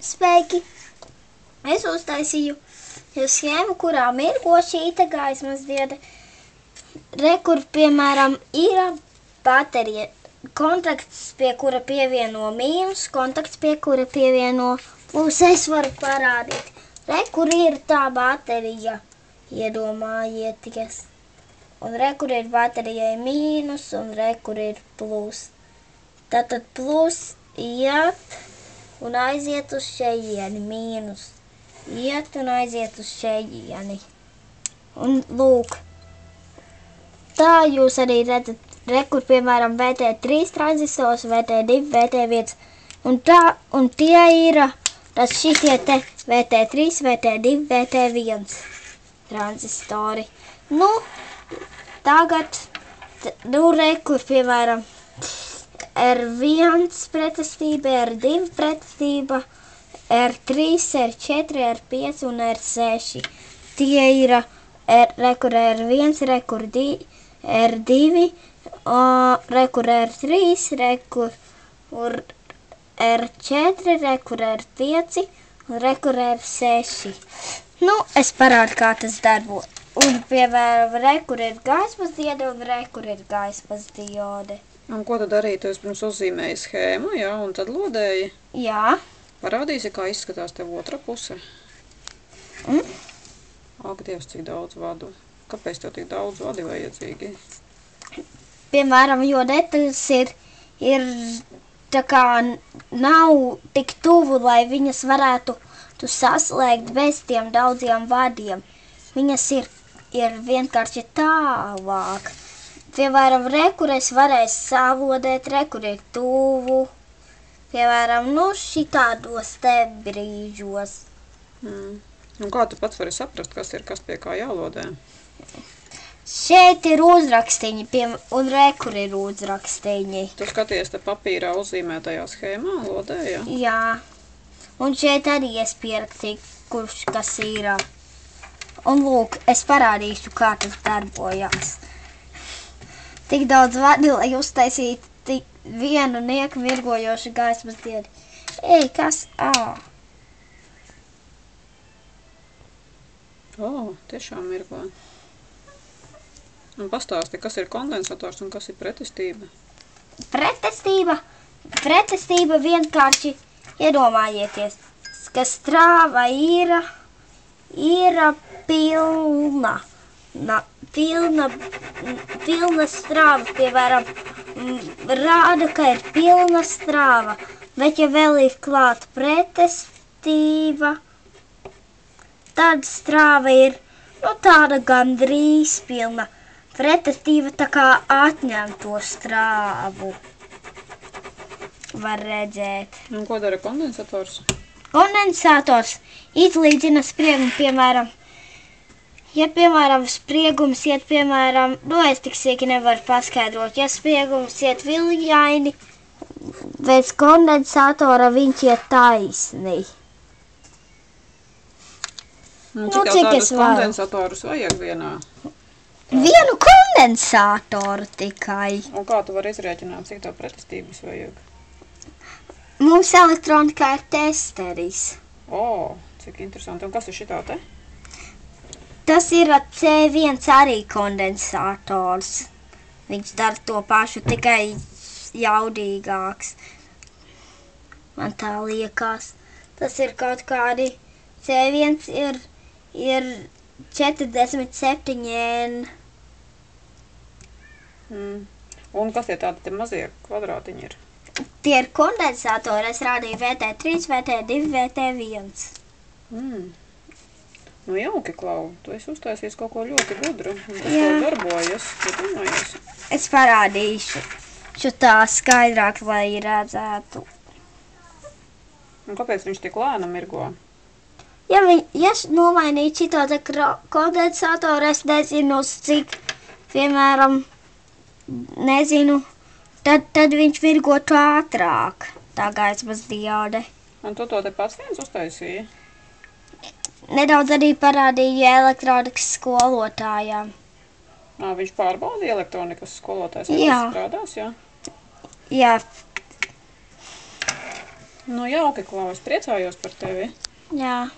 Sveiki! Es uztaisīju schēmu, kurā mirgo šīta gaismas diode. Re, kur, piemēram, ir baterija. Kontakts, pie kura pievieno mīnus, kontakts, pie kura pievieno plus. Es varu parādīt. Re, kur ir tā baterija. Iedomājieties. Un re, kur ir baterijai mīnus, un re, kur ir plus. Tātad plus iet un aiziet uz šejieni, mīnus. Iet un aiziet uz šejieni. Un lūk, tā jūs arī redzat, re, kur, piemēram, VT3 tranzistors, VT2, VT1. Un tie ir, tas šitie te VT3, VT2, VT1 tranzistori. Nu, tagad, re, kur, piemēram, R1 pretestība, R2 pretestība, R3, R4, R5 un R6. Tie ir re, kur R1, re, kur R2, re, kur R3, re, kur R4, re, kur R5 un re, kur R6. Nu, es parādu, kā tas darbo. Un, piemēram, re, kur ir gaismas diode un re, kur ir gaismas diode. Un ko tu darīji? Tu pirms uzzīmēji schēmu, jā, un tad lodēji? Jā. Parādīsi, kā izskatās tev otra puse? Ak, Dievs, cik daudz vadu. Kāpēc tev tik daudz vadi vajadzīgi? Piemēram, jo detaļas ir tā kā nav tik tuvu, lai viņas varētu tu saslēgt bez tiem daudziem vadiem. Viņas ir vienkārši tālāk. Piemēram, re, kur es varēju salodēt, re, kur ir tuvu. Piemēram, nu, šitādos te brīžos. Un kā tu pats vari saprast, kas pie kā jālodē? Šeit ir uzrakstiņi, un re, kur ir uzrakstiņi. Tu skaties te papīrā uzzīmētajā schēmā, lodē, jā? Jā. Un šeit arī es pierakstīju, kas ir. Un lūk, es parādīšu, kā tas darbojās. Tik daudz vadi, lai uztaisītu vienu nieku mirgojošu gaismas diedi. Ej, kas? Tiešām mirgo. Un pastāsti, kas ir kondensators un kas ir pretestība? Pretestība vienkārši iedomājieties, ka strāva ir pilna. Pilna strāva, piemēram, rāda, ka ir pilna strāva, bet ja vēl ir klāt pretestība, tad strāva ir, nu, tāda gandrīz pilna. Pretestība tā kā atņem to strāvu, var redzēt. Un ko dara kondensators? Kondensators izlīdzina spriegumu, piemēram, ja, piemēram, spriegums iet, piemēram, nu, es tik sīki nevaru paskaidrot, ja spriegums iet viljaini, pēc kondensatora viņš iet taisni. Un cik tev tādus kondensatorus vajag vienā? Vienu kondensatoru tikai. Un kā tu vari izrēķināt, cik tev pretestības vajag? Mums elektronikā ir testeris. Cik interesanti. Un kas ir šitā te? Tas ir C1 arī kondensators. Viņš dara to pašu, tikai jaudīgāks. Man tā liekas. Tas ir kaut kādi C1 ir 47 N. Un kas tie tādi te mazie kvadrātiņi ir? Tie ir kondensatori. Es rādīju VT3, VT2, VT1. Nu, jauki, Klau. Tu esi uztaisījis kaut ko ļoti gudru. Un tas jau darbojas. Tu domājies? Es parādīšu tā skaidrāk, lai redzētu. Un kāpēc viņš tik lēna mirgo? Ja nomainītu šito te kondensatoru, es nezinu, cik, piemēram, tad viņš mirgotu ātrāk, tā gaismas diode. Un tu to te pats viens uztaisīji? Nedaudz arī parādīju elektronikas skolotājām. Viņš pārbaudīja elektronikas skolotājs, vai tas strādās, jā? Jā. Nu, jauki, Klaus, priecājos par tevi. Jā.